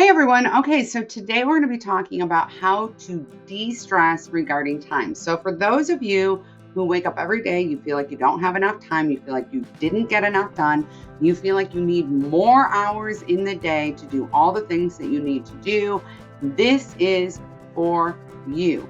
Hey everyone. Okay, so today we're going to be talking about how to de-stress regarding time. So for those of you who wake up every day, you feel like you don't have enough time, you feel like you didn't get enough done, you feel like you need more hours in the day to do all the things that you need to do, this is for you.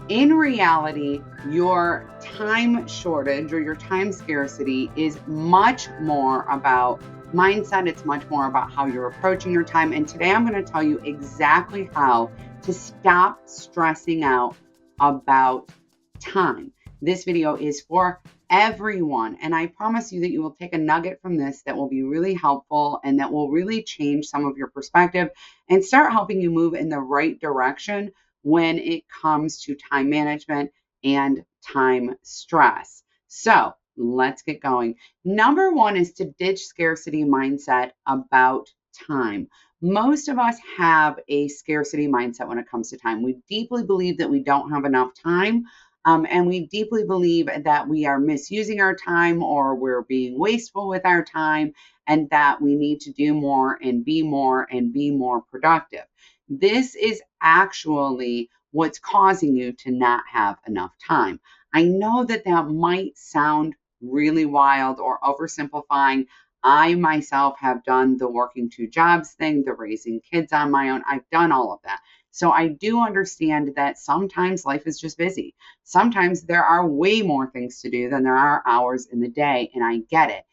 In reality, your time shortage or your time scarcity is much more about mindset. It's much more about how you're approaching your time. And today I'm going to tell you exactly how to stop stressing out about time. This video is for everyone. And I promise you that you will take a nugget from this that will be really helpful and that will really change some of your perspective and start helping you move in the right direction when it comes to time management and time stress. So let's get going. Number one is to ditch scarcity mindset about time. Most of us have a scarcity mindset when it comes to time. We deeply believe that we don't have enough time. And we deeply believe that we are misusing our time or we're being wasteful with our time and that we need to do more and be more productive. This is actually what's causing you to not have enough time. I know that that might sound really wild or oversimplifying. I myself have done the working two jobs thing, the raising kids on my own. I've done all of that. So I do understand that sometimes life is just busy. Sometimes there are way more things to do than there are hours in the day, and I get it.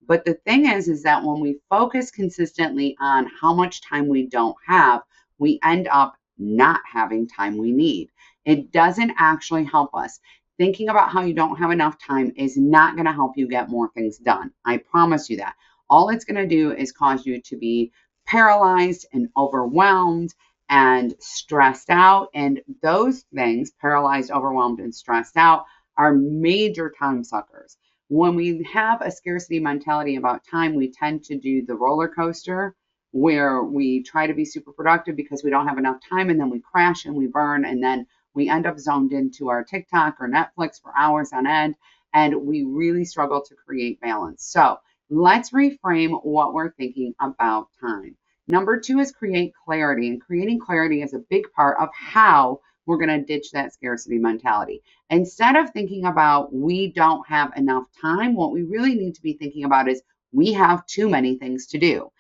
But the thing is that when we focus consistently on how much time we don't have, we end up not having time we need. It doesn't actually help us. Thinking about how you don't have enough time is not going to help you get more things done. I promise you that. All it's going to do is cause you to be paralyzed and overwhelmed and stressed out. And those things, paralyzed, overwhelmed, and stressed out, are major time suckers. When we have a scarcity mentality about time, we tend to do the roller coaster where we try to be super productive because we don't have enough time, and then we crash and we burn, and then we end up zoned into our TikTok or Netflix for hours on end, and we really struggle to create balance. So let's reframe what we're thinking about time. Number two is create clarity, and creating clarity is a big part of how we're going to ditch that scarcity mentality. Instead of thinking about we don't have enough time, what we really need to be thinking about is we have too many things to do.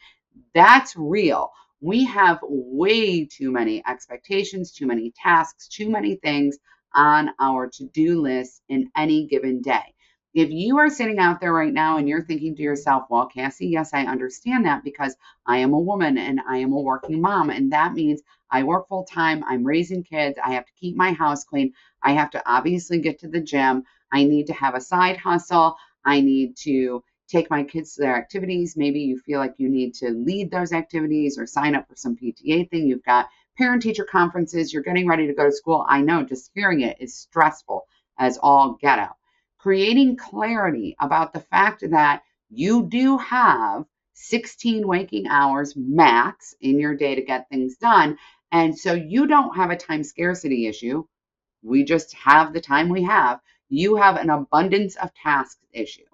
That's real. We have way too many expectations, too many tasks, too many things on our to-do list in any given day. If you are sitting out there right now and you're thinking to yourself, well, Cassie, yes, I understand that because I am a woman and I am a working mom. And that means I work full time. I'm raising kids. I have to keep my house clean. I have to obviously get to the gym. I need to have a side hustle. I need to take my kids to their activities. Maybe you feel like you need to lead those activities or sign up for some PTA thing. You've got parent teacher conferences. You're getting ready to go to school. I know just hearing it is stressful as all get out. Creating clarity about the fact that you do have 16 waking hours max in your day to get things done. And so you don't have a time scarcity issue. We just have the time we have. You have an abundance of tasks issue.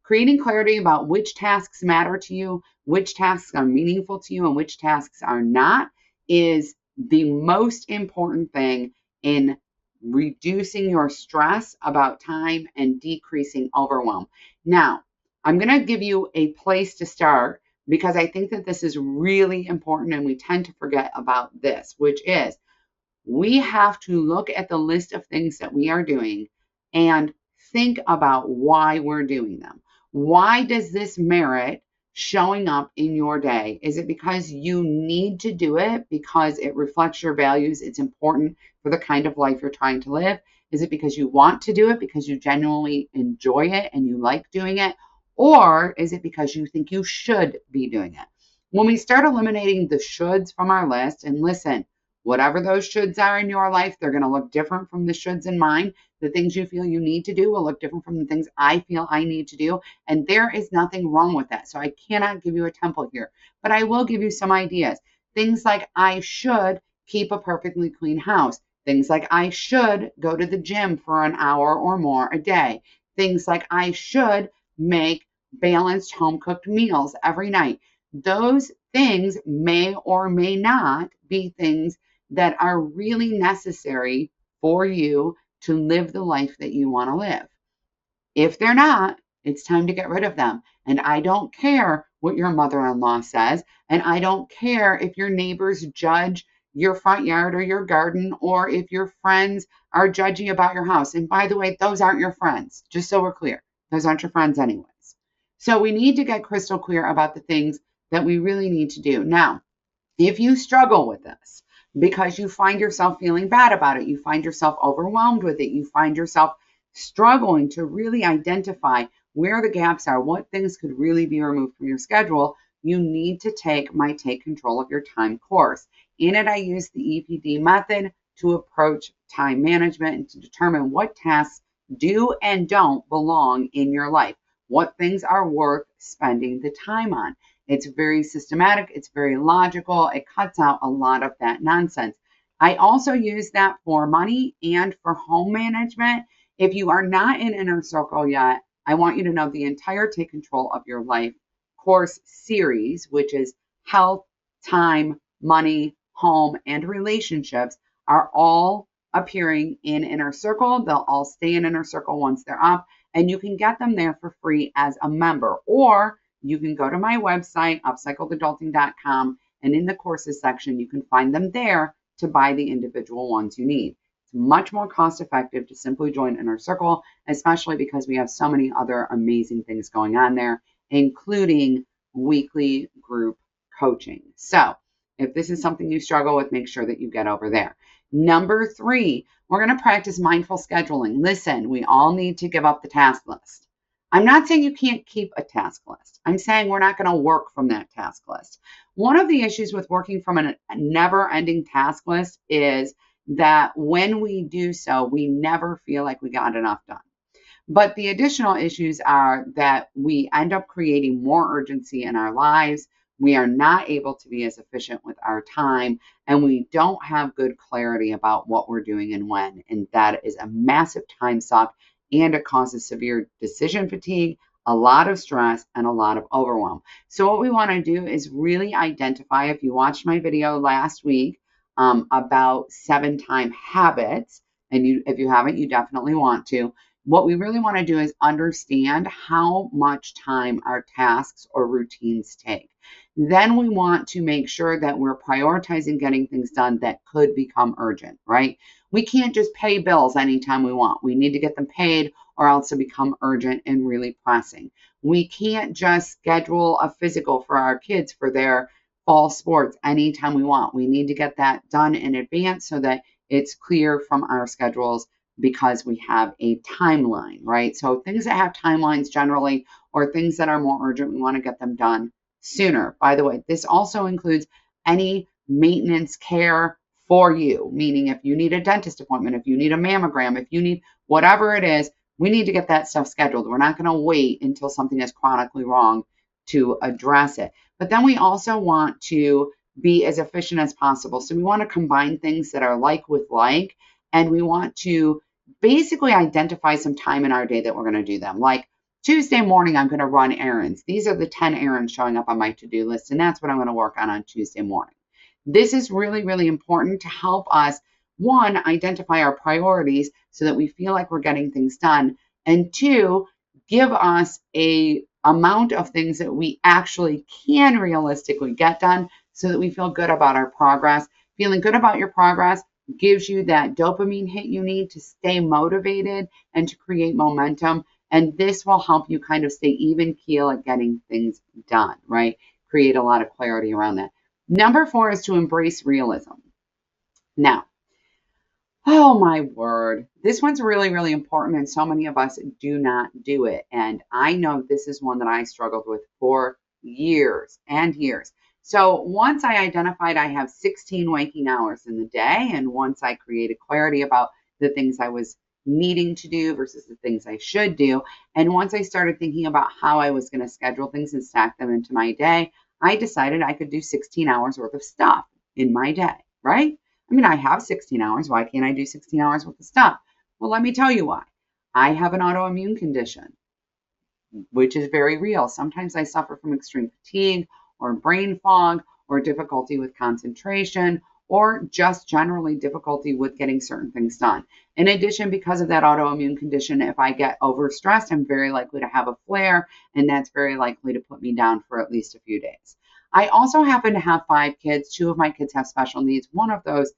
Creating clarity about which tasks matter to you, which tasks are meaningful to you, and which tasks are not is the most important thing in reducing your stress about time and decreasing overwhelm. Now, I'm going to give you a place to start because I think that this is really important and we tend to forget about this, which is we have to look at the list of things that we are doing and think about why we're doing them. Why does this merit showing up in your day? Is it because you need to do it because it reflects your values? It's important for the kind of life you're trying to live. Is it because you want to do it because you genuinely enjoy it and you like doing it? Or is it because you think you should be doing it? When we start eliminating the shoulds from our list, and listen, whatever those shoulds are in your life, they're going to look different from the shoulds in mine. The things you feel you need to do will look different from the things I feel I need to do. And there is nothing wrong with that. So I cannot give you a template here, but I will give you some ideas. Things like I should keep a perfectly clean house. Things like I should go to the gym for an hour or more a day. things like I should make balanced home cooked meals every night. Those things may or may not be things that are really necessary for you to live the life that you want to live. If they're not, it's time to get rid of them. And I don't care what your mother in law says. And I don't care if your neighbors judge your front yard or your garden, or if your friends are judging about your house. And by the way, those aren't your friends, just so we're clear. Those aren't your friends, anyways. So we need to get crystal clear about the things that we really need to do. Now, if you struggle with this because you find yourself feeling bad about it, you find yourself overwhelmed with it, you find yourself struggling to really identify where the gaps are, what things could really be removed from your schedule, you need to take my Take Control of Your Time course. In it, I use the EPD method to approach time management and to determine what tasks do and don't belong in your life, what things are worth spending the time on. It's very systematic, it's very logical, it cuts out a lot of that nonsense. I also use that for money and for home management. If you are not in Inner Circle yet, I want you to know the entire Take Control of Your Life course series, which is health, time, money, home, and relationships, are all appearing in Inner Circle. They'll all stay in Inner Circle once they're up, and you can get them there for free as a member. Or you can go to my website, upcycledadulting.com, and in the courses section, you can find them there to buy the individual ones you need. It's much more cost effective to simply join Inner Circle, especially because we have so many other amazing things going on there, including weekly group coaching. So if this is something you struggle with, make sure that you get over there. Number 3, we're going to practice mindful scheduling. Listen, we all need to give up the task list. I'm not saying you can't keep a task list. I'm saying we're not going to work from that task list. One of the issues with working from a never-ending task list is that when we do so, we never feel like we got enough done. But the additional issues are that we end up creating more urgency in our lives. We are not able to be as efficient with our time, and we don't have good clarity about what we're doing and when. And that is a massive time suck, and it causes severe decision fatigue, a lot of stress, and a lot of overwhelm. So what we want to do is really identify, if you watched my video last week about 7-time habits, and if you haven't, you definitely want to. What we really want to do is understand how much time our tasks or routines take. Then we want to make sure that we're prioritizing getting things done that could become urgent, right? We can't just pay bills anytime we want. We need to get them paid or else they become urgent and really pressing. We can't just schedule a physical for our kids for their fall sports anytime we want. We need to get that done in advance so that it's clear from our schedules, because we have a timeline, right? So things that have timelines generally, or things that are more urgent, we want to get them done sooner. By the way, this also includes any maintenance care for you, meaning if you need a dentist appointment, if you need a mammogram, if you need whatever it is, we need to get that stuff scheduled. We're not going to wait until something is chronically wrong to address it. But then we also want to be as efficient as possible. So we want to combine things that are like with like, and we want to basically identify some time in our day that we're going to do them. Like Tuesday morning, I'm going to run errands. These are the 10 errands showing up on my to-do list, and that's what I'm going to work on Tuesday morning. This is really, really important to help us, one, identify our priorities so that we feel like we're getting things done, and two, give us a amount of things that we actually can realistically get done so that we feel good about our progress. Feeling good about your progress gives you that dopamine hit you need to stay motivated and to create momentum. And this will help you kind of stay even keel at getting things done, right? Create a lot of clarity around that. Number 4 is to embrace realism. Now, oh my word, this one's really, really important, and so many of us do not do it. And I know this is one that I struggled with for years and years. So once I identified I have 16 waking hours in the day, and once I created clarity about the things I was needing to do versus the things I should do, and once I started thinking about how I was going to schedule things and stack them into my day, I decided I could do 16 hours worth of stuff in my day, right? I mean, I have 16 hours. Why can't I do 16 hours worth of stuff? Well, let me tell you why. I have an autoimmune condition, which is very real. Sometimes I suffer from extreme fatigue or brain fog or difficulty with concentration or just generally difficulty with getting certain things done. In addition, because of that autoimmune condition, if I get overstressed, I'm very likely to have a flare, and that's very likely to put me down for at least a few days. I also happen to have 5 kids. 2 of my kids have special needs. One of those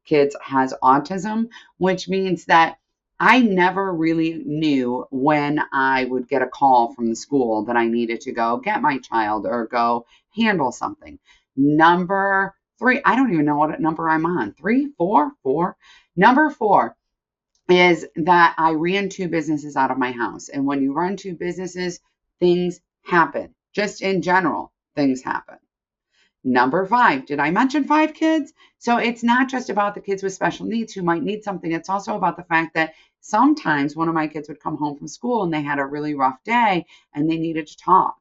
kids has autism, which means that I never really knew when I would get a call from the school that I needed to go get my child or go handle something. Number 3, I don't even know what number I'm on. 3, 4, 4. Number 4 is that I ran 2 businesses out of my house. And when you run 2 businesses, things happen. Just in general, things happen. Number 5, did I mention 5 kids? So it's not just about the kids with special needs who might need something. It's also about the fact that sometimes one of my kids would come home from school and they had a really rough day and they needed to talk.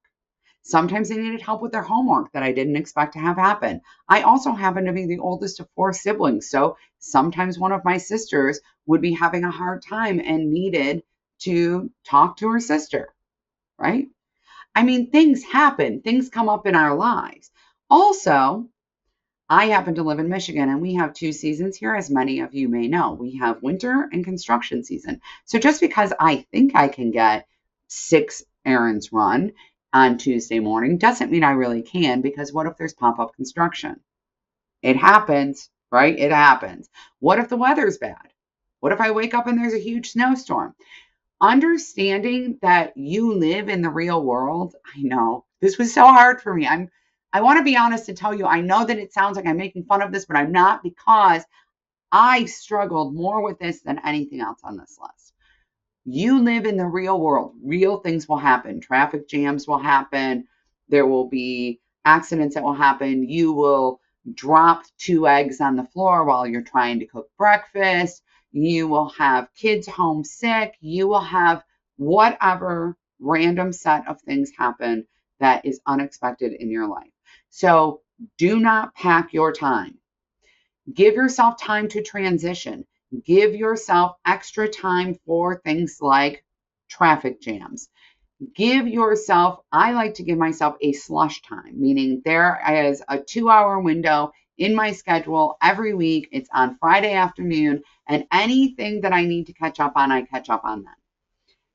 Sometimes they needed help with their homework that I didn't expect to have happen. I also happen to be the oldest of 4 siblings. So sometimes one of my sisters would be having a hard time and needed to talk to her sister, right? I mean, things happen, things come up in our lives. Also, I happen to live in Michigan and we have 2 seasons here, as many of you may know. We have winter and construction season. So just because I think I can get 6 errands run on Tuesday morning doesn't mean I really can, because what if there's pop-up construction? It happens, right? It happens. What if the weather's bad? What if I wake up and there's a huge snowstorm? Understanding that you live in the real world. I know this was so hard for me. I want to be honest and tell you, I know that it sounds like I'm making fun of this, but I'm not, because I struggled more with this than anything else on this list. You live in the real world. Real things will happen. Traffic jams will happen. There will be accidents that will happen. You will drop 2 eggs on the floor while you're trying to cook breakfast. You will have kids homesick. You will have whatever random set of things happen that is unexpected in your life. So do not pack your time. Give yourself time to transition. Give yourself extra time for things like traffic jams. Give yourself, I like to give myself a slush time, meaning there is a 2-hour window in my schedule every week. It's on Friday afternoon, and anything that I need to catch up on, I catch up on then.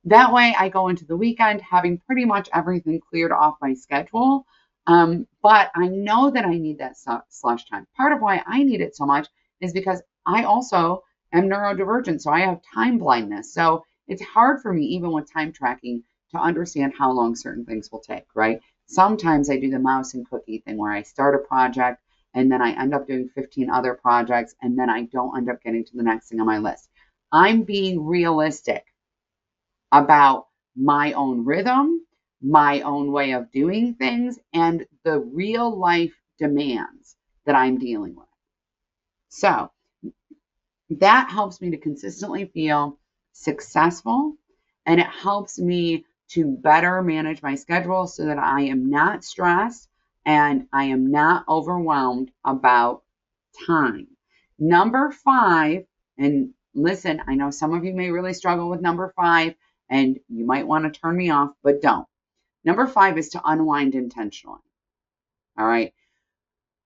That way I go into the weekend having pretty much everything cleared off my schedule. But I know that I need that slush time. Part of why I need it so much is because I also am neurodivergent, so I have time blindness. So it's hard for me, even with time tracking, to understand how long certain things will take, right? Sometimes I do the mouse and cookie thing where I start a project and then I end up doing 15 other projects and then I don't end up getting to the next thing on my list. I'm being realistic about my own rhythm, my own way of doing things, and the real life demands that I'm dealing with. So that helps me to consistently feel successful, and it helps me to better manage my schedule so that I am not stressed and I am not overwhelmed about time. Number 5, and listen, I know some of you may really struggle with number 5 and you might want to turn me off, but don't. Number 5 is to unwind intentionally. All right.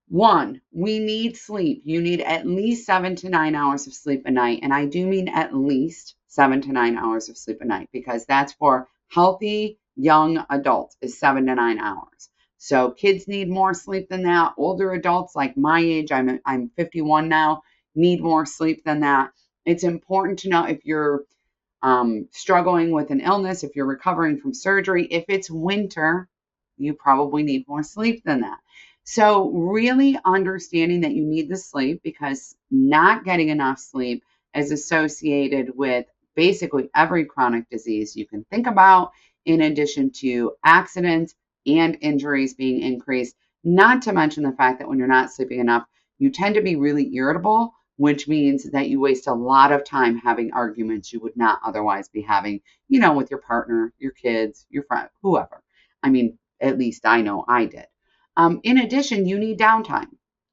1, we need sleep. You need at least 7 to 9 hours of sleep a night. And I do mean at least 7 to 9 hours of sleep a night, because that's for healthy young adults, is 7 to 9 hours. So kids need more sleep than that. Older adults like my age, I'm 51 now, need more sleep than that. It's important to know if you're struggling with an illness, if you're recovering from surgery, if it's winter, you probably need more sleep than that. So really understanding that you need the sleep, because not getting enough sleep is associated with basically every chronic disease you can think about, in addition to accidents and injuries being increased, not to mention the fact that when you're not sleeping enough, you tend to be really irritable, which means that you waste a lot of time having arguments you would not otherwise be having, with your partner, your kids, your friend, whoever. I mean, at least I know I did. In addition, you need downtime.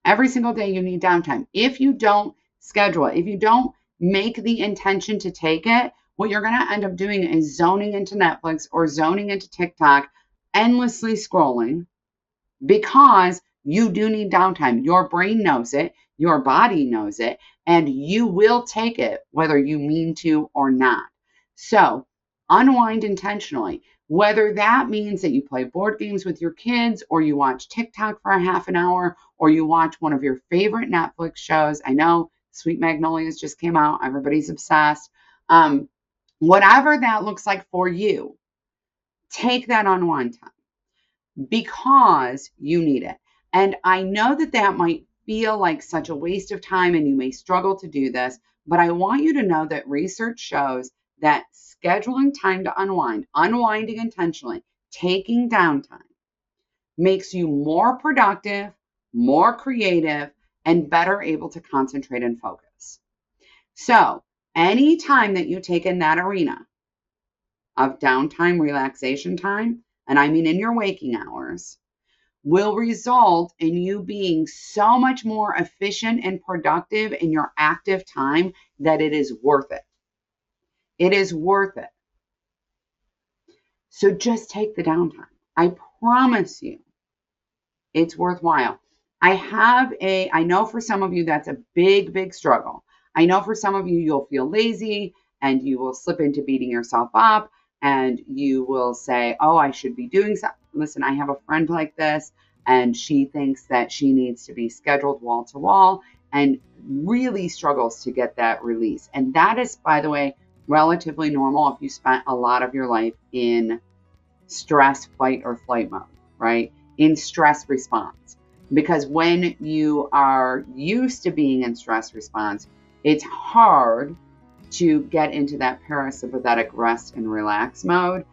Every single day you need downtime. If you don't schedule it, if you don't make the intention to take it, what you're going to end up doing is zoning into Netflix or zoning into TikTok, endlessly scrolling, because you do need downtime. Your brain knows it, your body knows it, and you will take it whether you mean to or not. So unwind intentionally. Whether that means that you play board games with your kids, or you watch TikTok for a half an hour, or you watch one of your favorite Netflix shows. I know Sweet Magnolias just came out. Everybody's obsessed. Whatever that looks like for you, take that unwind time because you need it. And I know that that might feel like such a waste of time and you may struggle to do this, but I want you to know that research shows that scheduling time to unwind, unwinding intentionally, taking downtime makes you more productive, more creative, and better able to concentrate and focus. So any time that you take in that arena of downtime, relaxation time, and I mean in your waking hours, will result in you being so much more efficient and productive in your active time that it is worth it. It is worth it. So just take the downtime. I promise you, it's worthwhile. I know for some of you that's a big, big struggle. I know for some of you, you'll feel lazy and you will slip into beating yourself up and you will say, oh, I should be doing something. Listen, I have a friend like this and she thinks that she needs to be scheduled wall to wall and really struggles to get that release. And that is, by the way, relatively normal if you spent a lot of your life in stress, fight, or flight mode, right? In stress response. Because when you are used to being in stress response, it's hard to get into that parasympathetic rest and relax mode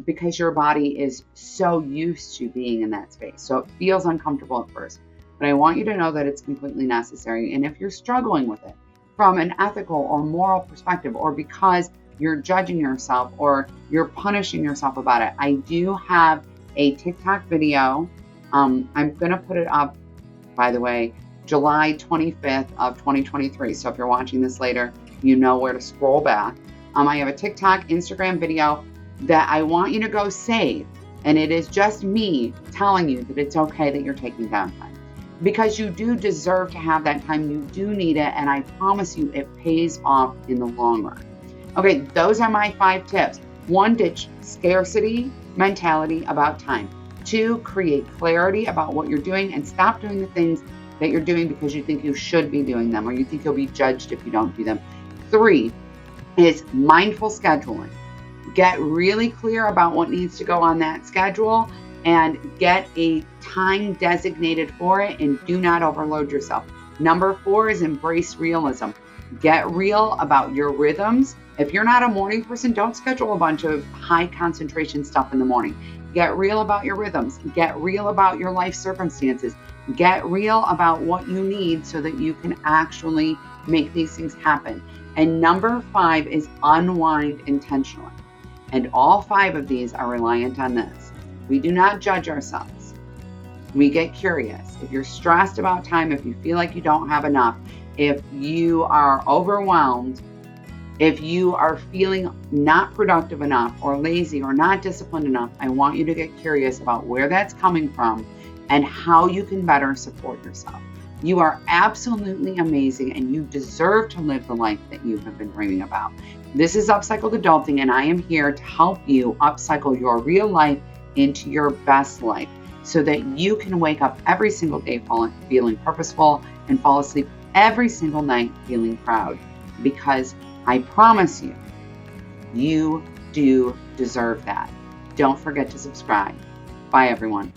because your body is so used to being in that space. So it feels uncomfortable at first. But I want you to know that it's completely necessary. And if you're struggling with it from an ethical or moral perspective, or because you're judging yourself or you're punishing yourself about it, I do have a TikTok video. I'm going to put it up, by the way, July 25th of 2023. So if you're watching this later, you know where to scroll back. I have a TikTok, Instagram video that I want you to go save. And it is just me telling you that it's okay that you're taking downtime. Because you do deserve to have that time. You do need it. And I promise you it pays off in the long run. Okay, those are my 5 tips. 1, ditch scarcity mentality about time. 2, create clarity about what you're doing and stop doing the things that you're doing because you think you should be doing them or you think you'll be judged if you don't do them. 3 is mindful scheduling. Get really clear about what needs to go on that schedule and get a time designated for it and do not overload yourself. Number 4 is embrace realism. Get real about your rhythms. If you're not a morning person, don't schedule a bunch of high concentration stuff in the morning. Get real about your rhythms. Get real about your life circumstances. Get real about what you need so that you can actually make these things happen. And number 5 is unwind intentionally. And all 5 of these are reliant on this. We do not judge ourselves. We get curious. If you're stressed about time, if you feel like you don't have enough, if you are overwhelmed, if you are feeling not productive enough or lazy or not disciplined enough, I want you to get curious about where that's coming from and how you can better support yourself. You are absolutely amazing and you deserve to live the life that you have been dreaming about. This is Upcycled Adulting and I am here to help you upcycle your real life into your best life so that you can wake up every single day feeling purposeful and fall asleep every single night feeling proud, because I promise you, you do deserve that. Don't forget to subscribe. Bye, everyone.